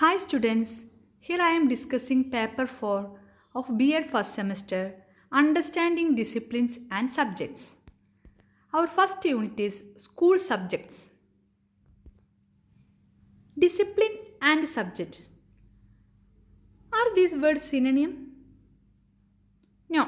Hi students, here I am discussing paper 4 of B.Ed first semester, Understanding Disciplines and Subjects. Our first unit is School Subjects. Discipline and Subject. Are these words synonym? No.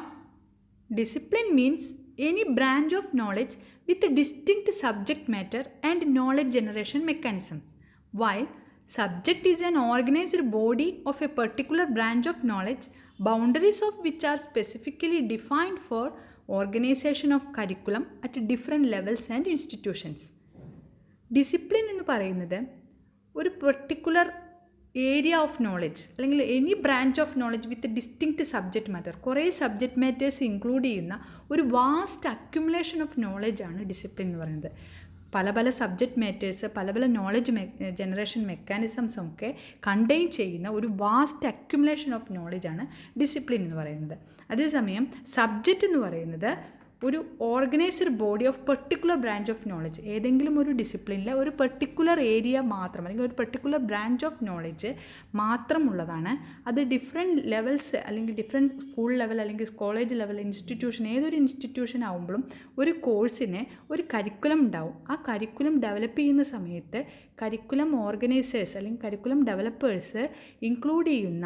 Discipline means any branch of knowledge with a distinct subject matter and knowledge generation mechanisms, while subject is an organized body of a particular branch of knowledge, boundaries of which are specifically defined for organization of curriculum at different levels and institutions. Discipline എന്ന് പറയുന്നത് ഒരു particular area of knowledge അല്ലെങ്കിൽ any branch of knowledge with distinct subject matter, കുറേ subject matters include ചെയ്യുന്ന ഒരു vast accumulation of നോളജാണ് discipline എന്ന് പറയുന്നത്. പല പല സബ്ജക്റ്റ് മാറ്റേഴ്സ്, പല പല നോളജ് ജനറേഷൻ മെക്കാനിസംസും ഒക്കെ കണ്ടെയ്ൻ ചെയ്യുന്ന ഒരു വാസ്റ്റ് അക്യുമുലേഷൻ ഓഫ് നോളജാണ് ഡിസിപ്ലിൻ എന്ന് പറയുന്നത്. അതേസമയം സബ്ജക്റ്റ് എന്ന് പറയുന്നത് ഒരു organised body of particular branch of knowledge, ഏതെങ്കിലും ഒരു ഡിസിപ്ലിനിലെ ഒരു പെർട്ടിക്കുലർ ഏരിയ മാത്രം അല്ലെങ്കിൽ ഒരു പെർട്ടിക്കുലർ ബ്രാഞ്ച് ഓഫ് നോളജ് മാത്രമുള്ളതാണ്. അത് ഡിഫറെൻറ്റ് ലെവൽസ് അല്ലെങ്കിൽ ഡിഫറെൻറ്റ് സ്കൂൾ ലെവൽ അല്ലെങ്കിൽ കോളേജ് ലെവൽ ഇൻസ്റ്റിറ്റ്യൂഷൻ, ഏതൊരു ഇൻസ്റ്റിറ്റ്യൂഷൻ ആകുമ്പോഴും ഒരു കോഴ്സിന് ഒരു കരിക്കുലം ഉണ്ടാവും. ആ കരിക്കുലം ഡെവലപ്പ് ചെയ്യുന്ന സമയത്ത് കരിക്കുലം ഓർഗനൈസേഴ്സ് അല്ലെങ്കിൽ കരിക്കുലം ഡെവലപ്പേഴ്സ് ഇൻക്ലൂഡ് ചെയ്യുന്ന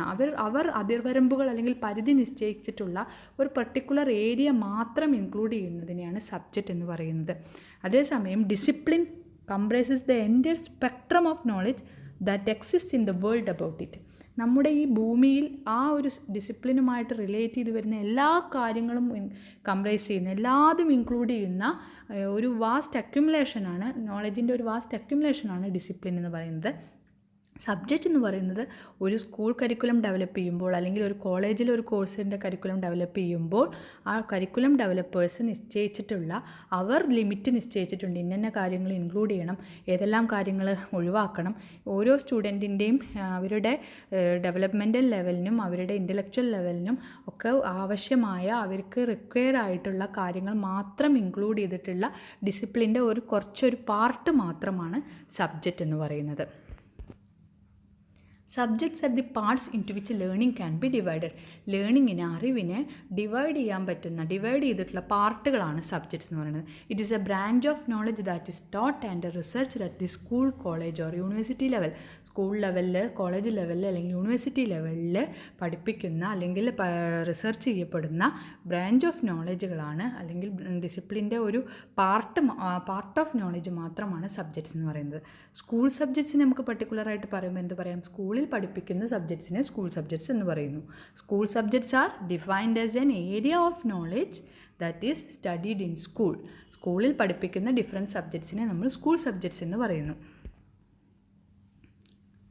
അവർ അതിർവരമ്പുകൾ അല്ലെങ്കിൽ പരിധി നിശ്ചയിച്ചിട്ടുള്ള ഒരു പെർട്ടിക്കുലർ ഏരിയ മാത്രം ഇൻക്ലൂഡ് ചെയ്യുന്നതിനെയാണ് സബ്ജക്റ്റ് എന്ന് പറയുന്നത്. അതേസമയം discipline comprises the entire spectrum of knowledge that exist in the world about it. നമ്മുടെ ഈ ഭൂമിയിൽ ആ ഒരു ഡിസിപ്ലിനുമായിട്ട് റിലേറ്റ് ചെയ്ത് വരുന്ന എല്ലാ കാര്യങ്ങളും കംപ്രൈസ് ചെയ്യുന്ന, എല്ലാതും ഇൻക്ലൂഡ് ചെയ്യുന്ന ഒരു വാസ്റ്റ് അക്യുമുലേഷനാണ്, നോളജിൻ്റെ ഒരു വാസ്റ്റ് അക്യുമുലേഷനാണ് ഡിസിപ്ലിൻ എന്ന് പറയുന്നത്. സബ്ജക്റ്റ് എന്ന് പറയുന്നത് ഒരു സ്കൂൾ കരിക്കുലം ഡെവലപ്പ് ചെയ്യുമ്പോൾ അല്ലെങ്കിൽ ഒരു കോളേജിൽ ഒരു കോഴ്സിൻ്റെ കരിക്കുലം ഡെവലപ്പ് ചെയ്യുമ്പോൾ ആ കരിക്കുലം ഡെവലപ്പേഴ്സ് നിശ്ചയിച്ചിട്ടുള്ള അവർ ലിമിറ്റ് നിശ്ചയിച്ചിട്ടുണ്ട്. ഇന്ന കാര്യങ്ങൾ ഇൻക്ലൂഡ് ചെയ്യണം, ഏതെല്ലാം കാര്യങ്ങൾ ഒഴിവാക്കണം. ഓരോ സ്റ്റുഡൻറ്റിൻ്റെയും അവരുടെ ഡെവലപ്മെൻറ്റൽ ലെവലിനും അവരുടെ ഇൻ്റലക്ച്വൽ ലെവലിനും ഒക്കെ ആവശ്യമായ അവർക്ക് റിക്വയർഡ് ആയിട്ടുള്ള കാര്യങ്ങൾ മാത്രം ഇൻക്ലൂഡ് ചെയ്തിട്ടുള്ള ഡിസിപ്ലിൻ്റെ കുറച്ചൊരു പാർട്ട് മാത്രമാണ് സബ്ജക്റ്റ് എന്ന് പറയുന്നത്. Subjects are the parts in to which learning can be divided. ലേണിങ്ങിനെ, അറിവിനെ ഡിവൈഡ് ചെയ്തിട്ടുള്ള പാർട്ടുകളാണ് സബ്ജക്ട്സ് എന്ന് പറയുന്നത്. It is a branch of knowledge that is taught and researched at the school, college or university level. School ലെവലിൽ, college ലെവലിൽ അല്ലെങ്കിൽ university ലെവലിൽ പഠിപ്പിക്കുന്ന അല്ലെങ്കിൽ റിസർച്ച് ചെയ്യപ്പെടുന്ന ബ്രാഞ്ച് ഓഫ് നോളജുകളാണ് അല്ലെങ്കിൽ ഡിസിപ്ലിൻ്റെ ഒരു പാർട്ട് ഓഫ് നോളജ് മാത്രമാണ് സബ്ജക്ട്സ് എന്ന് പറയുന്നത്. സ്കൂൾ സബ്ജക്ട്സിനെ നമുക്ക് പർട്ടിക്കുലറായിട്ട് പറയുമ്പോൾ എന്ത് പറയാം? സ്കൂളിൽ പഠിപ്പിക്കുന്ന സബ്ജക്ട്സിനെ സ്കൂൾ സബ്ജക്ട്സ് എന്ന് പറയുന്നു. School subjects R defined as an area of knowledge that is studied in school. സ്കൂളിൽ പഠിപ്പിക്കുന്ന ഡിഫറെൻറ്റ് സബ്ജക്ട്സിനെ നമ്മൾ സ്കൂൾ സബ്ജക്ട്സ് എന്ന് പറയുന്നു.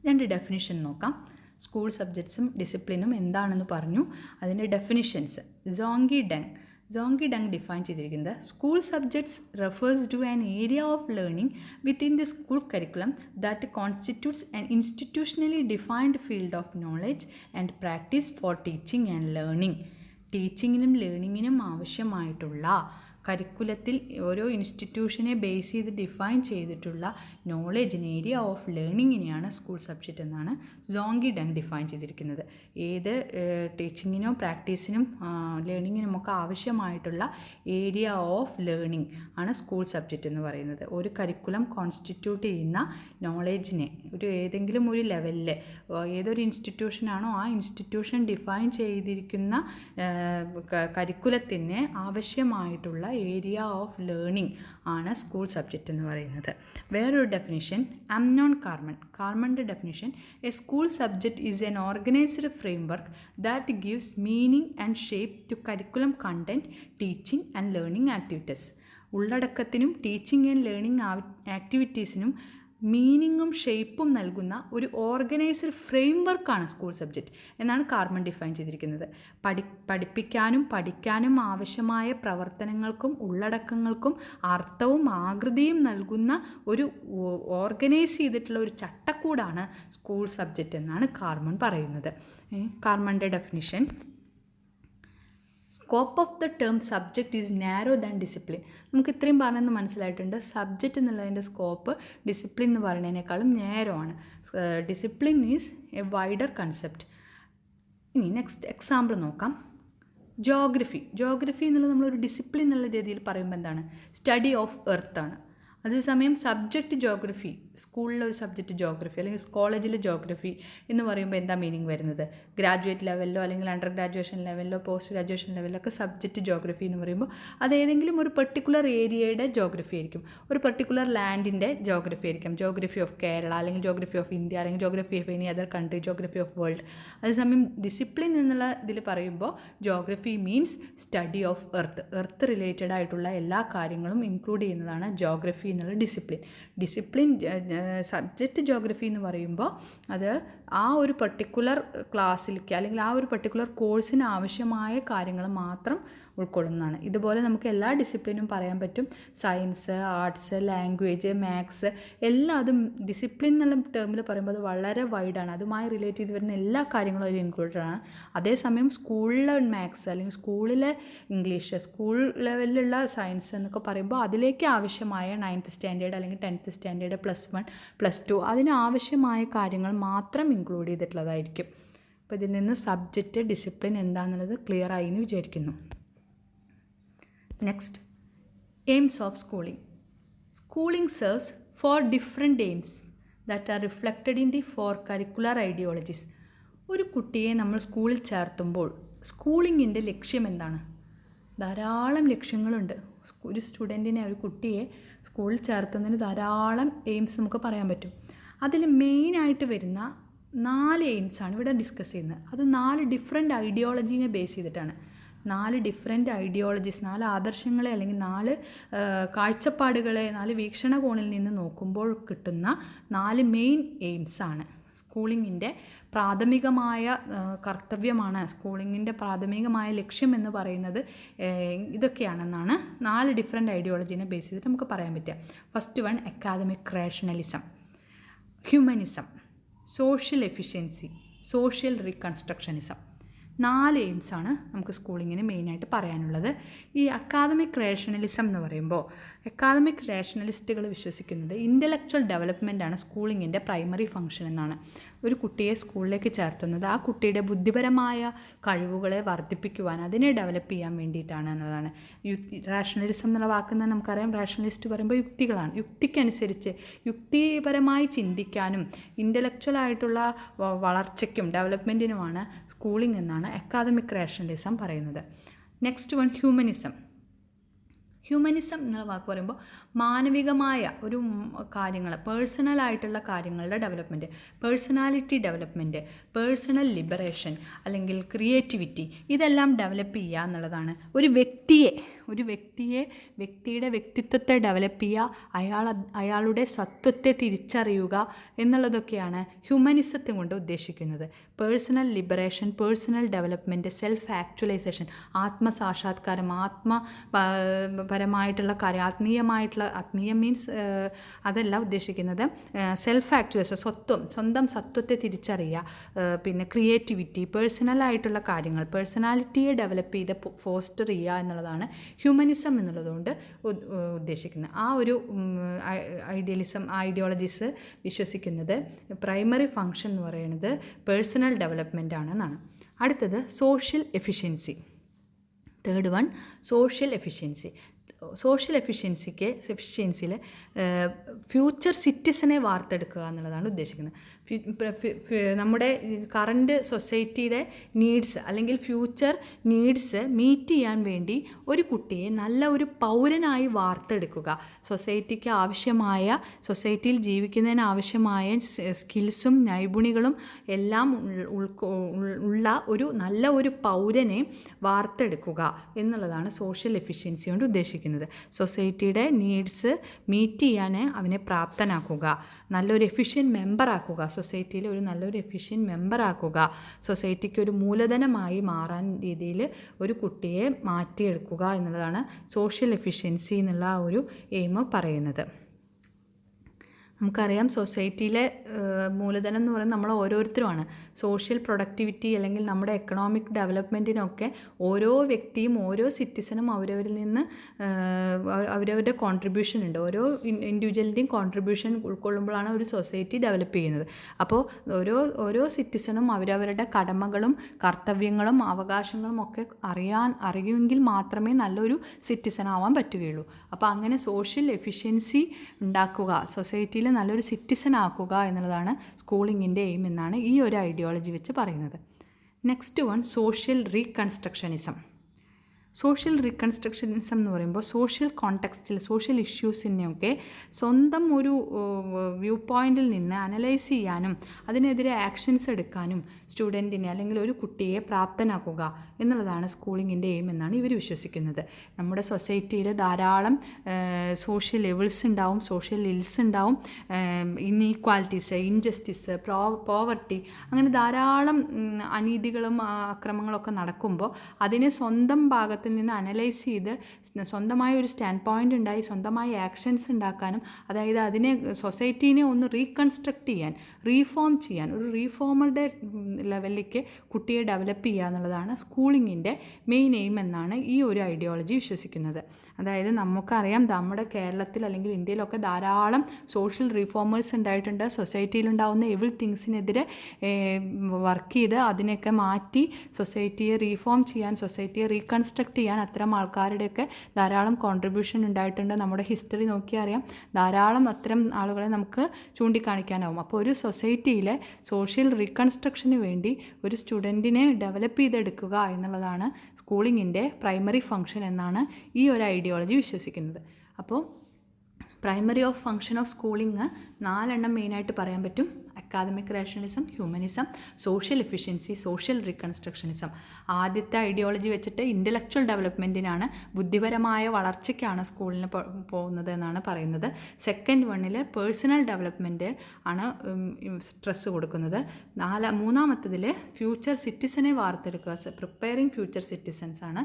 രണ്ട് ഡെഫിനിഷൻ നോക്കാം. സ്കൂൾ സബ്ജക്ട്സും ഡിസിപ്ലിനും എന്താണെന്ന് പറഞ്ഞു. അതിൻ്റെ ഡെഫിനിഷൻസ് സോങ്കി ഡങ് ഡിഫൈൻ ചെയ്തിരിക്കുന്നത് school subjects refers to an area of learning within the school curriculum that constitutes an institutionally defined field of knowledge and practice for teaching and learning. ടീച്ചിങ്ങിനും ലേണിങ്ങിനും ആവശ്യമായിട്ടുള്ള കരിക്കുലത്തിൽ ഓരോ ഇൻസ്റ്റിറ്റ്യൂഷനെ ബേസ് ചെയ്ത് ഡിഫൈൻ ചെയ്തിട്ടുള്ള നോളജിന്, ഏരിയ ഓഫ് ലേണിങ്ങിനെയാണ് സ്കൂൾ സബ്ജക്റ്റ് എന്നാണ് സോങ്കി ഡങ് ഡിഫൈൻ ചെയ്തിരിക്കുന്നത്. ഏത് ടീച്ചിങ്ങിനോ പ്രാക്ടീസിനും ലേണിങ്ങിനുമൊക്കെ ആവശ്യമായിട്ടുള്ള ഏരിയ ഓഫ് ലേണിംഗ് ആണ് സ്കൂൾ സബ്ജക്റ്റ് എന്ന് പറയുന്നത്. ഒരു കരിക്കുലം കോൺസ്റ്റിറ്റ്യൂട്ട് ചെയ്യുന്ന നോളജിനെ ഏതെങ്കിലും ഒരു ലെവലിൽ ഏതൊരു ഇൻസ്റ്റിറ്റ്യൂഷനാണോ ആ ഇൻസ്റ്റിറ്റ്യൂഷൻ ഡിഫൈൻ ചെയ്തിരിക്കുന്ന കരിക്കുലത്തിന് ആവശ്യമായിട്ടുള്ള ഏരിയ ഓഫ് ലേണിംഗ് ആണ് സ്കൂൾ സബ്ജക്റ്റ് എന്ന് പറയുന്നത്. വേറൊരു ഡെഫിനിഷൻ അംനോൺ കാർമൻ്റെ definition: a school subject is an organised framework that gives meaning and shape to curriculum content, teaching and learning activities. ഉള്ളടക്കത്തിനും ടീച്ചിങ് ആൻഡ് ലേണിംഗ് ആക്ടിവിറ്റീസിനും മീനിങ്ങും ഷേപ്പും നൽകുന്ന ഒരു ഓർഗനൈസ്ഡ് ഫ്രെയിംവർക്കാണ് സ്കൂൾ സബ്ജക്റ്റ് എന്നാണ് കാർമൺ ഡിഫൈൻ ചെയ്തിരിക്കുന്നത്. പഠിപ്പിക്കാനും പഠിക്കാനും ആവശ്യമായ പ്രവർത്തനങ്ങൾക്കും ഉള്ളടക്കങ്ങൾക്കും അർത്ഥവും ആകൃതിയും നൽകുന്ന ഒരു ഓർഗനൈസ് ചെയ്തിട്ടുള്ള ഒരു ചട്ടക്കൂടാണ് സ്കൂൾ സബ്ജക്റ്റ് എന്നാണ് കാർമൺ പറയുന്നത്. കാർമൻ്റെ definition: scope of the term subject is narrow than discipline. നമുക്ക് ഇത്രയും പറഞ്ഞെന്ന് മനസ്സിലായിട്ടുണ്ട്. സബ്ജക്റ്റ് എന്നുള്ളതിൻ്റെ സ്കോപ്പ് ഡിസിപ്ലിൻ എന്ന് പറയുന്നതിനേക്കാളും നാരോ ആണ്. Discipline is a wider concept. ഇനി നെക്സ്റ്റ് എക്സാമ്പിൾ നോക്കാം. ജോഗ്രഫി എന്നുള്ളത് നമ്മളൊരു ഡിസിപ്ലിൻ എന്നുള്ള രീതിയിൽ പറയുമ്പോൾ എന്താണ്? സ്റ്റഡി ഓഫ് എർത്ത് ആണ്. അതേസമയം സബ്ജക്റ്റ് ജോഗ്രഫി, സ്കൂളിലെ ഒരു സബ്ജക്റ്റ് ജോഗ്രഫി അല്ലെങ്കിൽ കോളേജിലെ ജോഗ്രഫി എന്ന് പറയുമ്പോൾ എന്താ മീനിങ് വരുന്നത്? ഗ്രാജുവേറ്റ് ലെവലിലോ അല്ലെങ്കിൽ അണ്ടർ ഗ്രാജുവേഷൻ ലെവലിലോ പോസ്റ്റ് ഗ്രാജുവേഷൻ ലെവലിലോ ഒക്കെ സബ്ജക്റ്റ് ജോഗ്രഫി എന്ന് പറയുമ്പോൾ അത് ഏതെങ്കിലും ഒരു പെർട്ടിക്കുലർ ഏരിയയുടെ ജോഗ്രഫി ആയിരിക്കും, ഒരു പെർട്ടിക്കുലർ ലാൻഡിൻ്റെ ജോഗ്രഫി ആയിരിക്കും. ജോഗ്രഫി ഓഫ് കേരള അല്ലെങ്കിൽ ജോഗ്രഫി ഓഫ് ഇന്ത്യ അല്ലെങ്കിൽ geography of any other country, geography of world. അതേസമയം ഡിസിപ്ലിൻ എന്നുള്ള ഇതിൽ പറയുമ്പോൾ geography means study of earth related ആയിട്ടുള്ള എല്ലാ കാര്യങ്ങളും ഇൻക്ലൂഡ് ചെയ്യുന്നതാണ് ജോഗ്രഫി എന്നുള്ള ഡിസിപ്ലിൻ. സബ്ജക്റ്റ് ജോഗ്രഫി എന്ന് പറയുമ്പോൾ അത് ആ ഒരു പർട്ടിക്കുലർ ക്ലാസ്സിലേക്ക് അല്ലെങ്കിൽ ആ ഒരു പർട്ടിക്കുലർ കോഴ്സിന് ആവശ്യമായ കാര്യങ്ങൾ മാത്രം ഉൾക്കൊള്ളുന്നതാണ്. ഇതുപോലെ നമുക്ക് എല്ലാ ഡിസിപ്ലിനും പറയാൻ പറ്റും. സയൻസ്, ആർട്സ്, ലാംഗ്വേജ്, മാത്സ് എല്ലാം അതും ഡിസിപ്ലിൻ എന്നുള്ള ടേമിൽ പറയുമ്പോൾ അത് വളരെ വൈഡാണ്. അതുമായി റിലേറ്റ് ചെയ്ത് വരുന്ന എല്ലാ കാര്യങ്ങളും അതിൽ ഇൻക്ലൂഡഡ് ആണ്. അതേസമയം സ്കൂളിലെ മാത്സ് അല്ലെങ്കിൽ സ്കൂളിലെ ഇംഗ്ലീഷ്, സ്കൂൾ ലെവലിലുള്ള സയൻസ് എന്നൊക്കെ പറയുമ്പോൾ അതിലേക്ക് ആവശ്യമായ 9th സ്റ്റാൻഡേർഡ് അല്ലെങ്കിൽ 10th സ്റ്റാൻഡേർഡ്, +1, +2 അതിനാവശ്യമായ കാര്യങ്ങൾ മാത്രം ഇൻക്ലൂഡ് ചെയ്തിട്ടുള്ളതായിരിക്കും. അപ്പോൾ ഇതിൽ നിന്ന് സബ്ജക്റ്റ്, ഡിസിപ്ലിൻ എന്താണെന്നുള്ളത് ക്ലിയർ ആയി എന്ന് വിചാരിക്കുന്നു. Next, aims of schooling. Schooling serves four different aims that are reflected in the 4 curricular ideologies. ഒരു കുട്ടിയെ നമ്മൾ സ്കൂളിൽ ചേർത്തുമ്പോൾ സ്കൂളിങ്ങിൻ്റെ ലക്ഷ്യം എന്താണ്? ധാരാളം ലക്ഷ്യങ്ങളുണ്ട്. ഒരു സ്റ്റുഡൻറ്റിനെ, ഒരു കുട്ടിയെ സ്കൂളിൽ ചേർത്തുന്നതിന് ധാരാളം എയിംസ് നമുക്ക് പറയാൻ പറ്റും. അതിൽ മെയിനായിട്ട് വരുന്ന 4 എയിംസാണ് ഇവിടെ ഡിസ്കസ് ചെയ്യുന്നത്. അത് 4 ഡിഫറെൻറ്റ് ഐഡിയോളജീനെ ബേസ് ചെയ്തിട്ടാണ്. 4 ഡിഫറെൻറ്റ് ഐഡിയോളജീസ്, 4 ആദർശങ്ങളെ അല്ലെങ്കിൽ 4 കാഴ്ചപ്പാടുകളെ, 4 വീക്ഷണകോണിൽ നിന്ന് നോക്കുമ്പോൾ കിട്ടുന്ന 4 മെയിൻ എയിംസാണ്. സ്കൂളിങ്ങിൻ്റെ പ്രാഥമികമായ കർത്തവ്യമാണ്, സ്കൂളിങ്ങിൻ്റെ പ്രാഥമികമായ ലക്ഷ്യം എന്ന് പറയുന്നത് ഇതൊക്കെയാണെന്നാണ് 4 ഡിഫറെൻറ്റ് ഐഡിയോളജീനെ ബേസ് ചെയ്തിട്ട് നമുക്ക് പറയാൻ പറ്റുക. First one, academic rationalism, humanism, social efficiency, social reconstructionism. 4 എയിംസാണ് നമുക്ക് സ്കൂളിങ്ങിന് മെയിനായിട്ട് പറയാനുള്ളത്. ഈ അക്കാദമിക് റേഷണലിസം എന്ന് പറയുമ്പോൾ അക്കാദമിക് റേഷണലിസ്റ്റുകൾ വിശ്വസിക്കുന്നത് ഇൻ്റലക്ച്വൽ ഡെവലപ്മെൻറ്റാണ് സ്കൂളിങ്ങിൻ്റെ പ്രൈമറി ഫംഗ്ഷൻ എന്നാണ്. ഒരു കുട്ടിയെ സ്കൂളിലേക്ക് ചേർത്തുന്നത് ആ കുട്ടിയുടെ ബുദ്ധിപരമായ കഴിവുകളെ വർദ്ധിപ്പിക്കുവാൻ, അതിനെ ഡെവലപ്പ് ചെയ്യാൻ വേണ്ടിയിട്ടാണ് എന്നതാണ്. റേഷണലിസം എന്നുള്ള വാക്കുന്ന നമുക്കറിയാം. റേഷണലിസ്റ്റ് പറയുമ്പോൾ യുക്തികളാണ്. യുക്തിക്കനുസരിച്ച് യുക്തിപരമായി ചിന്തിക്കാനും ഇൻ്റലക്ച്വലായിട്ടുള്ള വളർച്ചയ്ക്കും ഡെവലപ്മെൻറ്റിനുമാണ് സ്കൂളിംഗ് എന്നാണ് അക്കാദമിക് റേഷണലിസം പറയുന്നത്. Next one, humanism. ഹ്യൂമനിസം എന്നുള്ള വാക്ക് പറയുമ്പോൾ മാനവികമായ ഒരു കാര്യങ്ങൾ, പേഴ്സണലായിട്ടുള്ള കാര്യങ്ങളുടെ development, personality development, personal liberation അല്ലെങ്കിൽ ക്രിയേറ്റിവിറ്റി, ഇതെല്ലാം ഡെവലപ്പ് ചെയ്യുക എന്നുള്ളതാണ്. ഒരു വ്യക്തിയുടെ വ്യക്തിത്വത്തെ ഡെവലപ്പ് ചെയ്യുക, അയാളുടെ സത്വത്തെ തിരിച്ചറിയുക എന്നുള്ളതൊക്കെയാണ് ഹ്യൂമനിസത്തെ കൊണ്ട് ഉദ്ദേശിക്കുന്നത്. Personal liberation, personal development, self actualisation, ആത്മസാക്ഷാത്കാരം, പരമായിട്ടുള്ള കാര്യം, ആത്മീയം മീൻസ് അതല്ല ഉദ്ദേശിക്കുന്നത്. സെൽഫ് ആക്ച്വലൈസേഷൻ, സ്വന്തം സത്വത്തെ തിരിച്ചറിയുക. പിന്നെ ക്രിയേറ്റിവിറ്റി, പേഴ്സണലായിട്ടുള്ള കാര്യങ്ങൾ, പേഴ്സണാലിറ്റിയെ ഡെവലപ്പ് ചെയ്ത് ഫോസ്റ്റർ ചെയ്യുക എന്നുള്ളതാണ് ഹ്യൂമനിസം എന്നുള്ളതുകൊണ്ട് ഉദ്ദേശിക്കുന്നത്. ആ ഒരു ഐഡിയോളജീസ് വിശ്വസിക്കുന്നത് പ്രൈമറി ഫങ്ഷൻ എന്ന് പറയുന്നത് പേഴ്സണൽ ഡെവലപ്മെൻ്റ് ആണെന്നാണ്. അടുത്തത് social efficiency. Third one, social efficiency. Social എഫിഷ്യൻസിയിൽ ഫ്യൂച്ചർ സിറ്റിസനെ വാർത്തെടുക്കുക എന്നുള്ളതാണ് ഉദ്ദേശിക്കുന്നത്. നമ്മുടെ കറൻറ്റ് സൊസൈറ്റിയുടെ നീഡ്സ് അല്ലെങ്കിൽ ഫ്യൂച്ചർ നീഡ്സ് മീറ്റ് ചെയ്യാൻ വേണ്ടി ഒരു കുട്ടിയെ നല്ല ഒരു പൗരനായി വാർത്തെടുക്കുക. സൊസൈറ്റിക്ക് ആവശ്യമായ, സൊസൈറ്റിയിൽ ജീവിക്കുന്നതിന് ആവശ്യമായ സ്കിൽസും നൈപുണികളും എല്ലാം ഉള്ള ഒരു നല്ല ഒരു പൗരനെ വാർത്തെടുക്കുക എന്നുള്ളതാണ് സോഷ്യൽ എഫിഷ്യൻസി കൊണ്ട് ഉദ്ദേശിക്കുന്നത്. സൊസൈറ്റിയുടെ നീഡ്സ് മീറ്റ് ചെയ്യാൻ അവനെ പ്രാപ്തനാക്കുക, നല്ലൊരു എഫിഷ്യൻറ്റ് മെമ്പറാക്കുക, സൊസൈറ്റിയിൽ ഒരു നല്ലൊരു എഫിഷ്യൻറ്റ് മെമ്പറാക്കുക, സൊസൈറ്റിക്ക് ഒരു മൂലധനമായി മാറാൻ രീതിയിൽ ഒരു കുട്ടിയെ മാറ്റിയെടുക്കുക എന്നുള്ളതാണ് സോഷ്യൽ എഫിഷ്യൻസി എന്നുള്ള ഒരു എയിം പറയുന്നത്. നമുക്കറിയാം സൊസൈറ്റിയിലെ മൂലധനം എന്ന് പറയുന്നത് നമ്മൾ ഓരോരുത്തരുമാണ്. സോഷ്യൽ പ്രൊഡക്ടിവിറ്റി അല്ലെങ്കിൽ നമ്മുടെ എക്കണോമിക് ഡെവലപ്മെൻറ്റിനൊക്കെ ഓരോ വ്യക്തിയും ഓരോ സിറ്റിസണും അവരവരിൽ നിന്ന് അവരവരുടെ കോൺട്രിബ്യൂഷൻ ഉണ്ട്. ഓരോ ഇൻഡിവിജ്വലിൻ്റെയും കോൺട്രിബ്യൂഷൻ ഉൾക്കൊള്ളുമ്പോഴാണ് ഒരു സൊസൈറ്റി ഡെവലപ്പ് ചെയ്യുന്നത്. അപ്പോൾ ഓരോ സിറ്റിസണും അവരവരുടെ കടമകളും കർത്തവ്യങ്ങളും അവകാശങ്ങളും ഒക്കെ അറിയുമെങ്കിൽ മാത്രമേ നല്ലൊരു സിറ്റിസൺ ആവാൻ പറ്റുകയുള്ളൂ. അപ്പോൾ അങ്ങനെ സോഷ്യൽ എഫിഷ്യൻസി ഉണ്ടാക്കുക, സൊസൈറ്റിയിൽ നല്ലൊരു സിറ്റിസൺ ആക്കുക എന്നുള്ളതാണ് സ്കൂളിങ്ങിൻ്റെ എയിം എന്നാണ് ഈ ഒരു ഐഡിയോളജി വെച്ച് പറയുന്നത്. Next one, social reconstructionism. Social reconstructionism എന്ന് പറയുമ്പോൾ സോഷ്യൽ കോണ്ടെക്സ്റ്റിൽ സോഷ്യൽ ഇഷ്യൂസിനെയൊക്കെ സ്വന്തം ഒരു വ്യൂ പോയിന്റിൽ നിന്ന് അനലൈസ് ചെയ്യാനും അതിനെതിരെ ആക്ഷൻസ് എടുക്കാനും സ്റ്റുഡൻറ്റിനെ അല്ലെങ്കിൽ ഒരു കുട്ടിയെ പ്രാപ്തനാക്കുക എന്നുള്ളതാണ് സ്കൂളിങ്ങിൻ്റെ എയിം എന്നാണ് ഇവർ വിശ്വസിക്കുന്നത്. നമ്മുടെ സൊസൈറ്റിയിൽ ധാരാളം സോഷ്യൽ ലെവൽസ് ഉണ്ടാവും, സോഷ്യൽ ഇൽസ് ഉണ്ടാവും, ഇൻഈക്വാലിറ്റീസ്, ഇൻജസ്റ്റിസ്, പോവർട്ടി, അങ്ങനെ ധാരാളം അനീതികളും അക്രമങ്ങളൊക്കെ നടക്കുമ്പോൾ അതിനെ സ്വന്തം ഭാഗത്ത് നിന്ന് അനലൈസ് ചെയ്ത് സ്വന്തമായ ഒരു സ്റ്റാൻഡ് പോയിൻ്റ് ഉണ്ടായി സ്വന്തമായി ആക്ഷൻസ് ഉണ്ടാക്കാനും, അതായത് അതിനെ സൊസൈറ്റീനെ ഒന്ന് റീകൺസ്ട്രക്റ്റ് ചെയ്യാൻ, റീഫോം ചെയ്യാൻ, ഒരു റീഫോമറുടെ ലെവലിലേക്ക് കുട്ടിയെ ഡെവലപ്പ് ചെയ്യുക എന്നുള്ളതാണ് സ്കൂളിങ്ങിൻ്റെ മെയിൻ എയിം എന്നാണ് ഈ ഒരു ഐഡിയോളജി വിശ്വസിക്കുന്നത്. അതായത് നമുക്കറിയാം നമ്മുടെ കേരളത്തിൽ അല്ലെങ്കിൽ ഇന്ത്യയിലൊക്കെ ധാരാളം സോഷ്യൽ റീഫോമേഴ്സ് ഉണ്ടായിട്ടുണ്ട്. സൊസൈറ്റിയിലുണ്ടാവുന്ന എവിൾ തിങ്സിനെതിരെ വർക്ക് ചെയ്ത് അതിനെയൊക്കെ മാറ്റി സൊസൈറ്റിയെ റീഫോം ചെയ്യാൻ, സൊസൈറ്റിയെ റീകൺസ്ട്രക്ട് ചെയ്യാൻ അത്തരം ആൾക്കാരുടെയൊക്കെ ധാരാളം കോൺട്രിബ്യൂഷൻ ഉണ്ടായിട്ടുണ്ട്. നമ്മുടെ ഹിസ്റ്ററി നോക്കിയാൽ അറിയാം, ധാരാളം അത്തരം ആളുകളെ നമുക്ക് ചൂണ്ടിക്കാണിക്കാനാവും. അപ്പോൾ ഒരു സൊസൈറ്റിയിലെ സോഷ്യൽ റീകൺസ്ട്രക്ഷന് വേണ്ടി ഒരു സ്റ്റുഡൻറ്റിനെ ഡെവലപ്പ് ചെയ്തെടുക്കുക എന്നുള്ളതാണ് സ്കൂളിങ്ങിൻ്റെ പ്രൈമറി ഫങ്ഷൻ എന്നാണ് ഈ ഒരു ഐഡിയോളജി വിശ്വസിക്കുന്നത്. അപ്പോൾ primary of function of schooling 4 മെയിനായിട്ട് പറയാൻ പറ്റും. Academic rationalism, humanism, social efficiency, social reconstructionism. ആദ്യത്തെ ഐഡിയോളജി വെച്ചിട്ട് ഇൻ്റലക്ച്വൽ ഡെവലപ്മെൻറ്റിനാണ്, ബുദ്ധിപരമായ വളർച്ചയ്ക്കാണ് സ്കൂളിന് പോകുന്നത് എന്നാണ് പറയുന്നത്. സെക്കൻഡ് വണ്ണിൽ പേഴ്സണൽ ഡെവലപ്മെൻറ്റ് ആണ് സ്ട്രെസ് കൊടുക്കുന്നത്. മൂന്നാമത്തതിൽ ഫ്യൂച്ചർ സിറ്റിസനെ വാർത്തെടുക്കുക, പ്രിപ്പയറിങ് ഫ്യൂച്ചർ സിറ്റിസൻസ് ആണ്.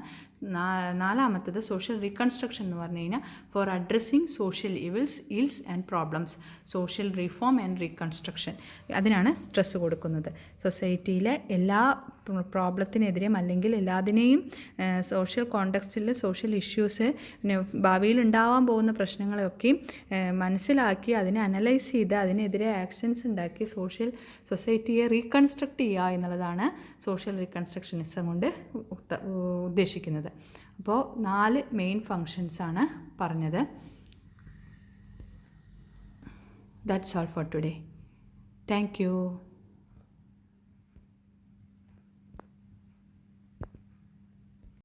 നാലാമത്തത് സോഷ്യൽ റീകൺസ്ട്രക്ഷൻ എന്ന് പറഞ്ഞു കഴിഞ്ഞാൽ for addressing social ills and problems, social reform and reconstruction, അതിനാണ് സ്ട്രെസ് കൊടുക്കുന്നത്. സൊസൈറ്റിയിലെ എല്ലാ പ്രോബ്ലത്തിനെതിരെയും അല്ലെങ്കിൽ എല്ലാത്തിനെയും സോഷ്യൽ കോണ്ടെക്സ്റ്റിൽ സോഷ്യൽ ഇഷ്യൂസ്, ഭാവിയിൽ ഉണ്ടാവാൻ പോകുന്ന പ്രശ്നങ്ങളെയൊക്കെയും മനസ്സിലാക്കി അതിനെ അനലൈസ് ചെയ്ത് അതിനെതിരെ ആക്ഷൻസ് ഉണ്ടാക്കി സൊസൈറ്റിയെ റീകൺസ്ട്രക്റ്റ് ചെയ്യുക എന്നുള്ളതാണ് സോഷ്യൽ റീകൺസ്ട്രക്ഷനിസം കൊണ്ട് ഉദ്ദേശിക്കുന്നത്. അപ്പോൾ 4 മെയിൻ ഫങ്ഷൻസാണ് പറഞ്ഞത്. That's all for today. Thank you.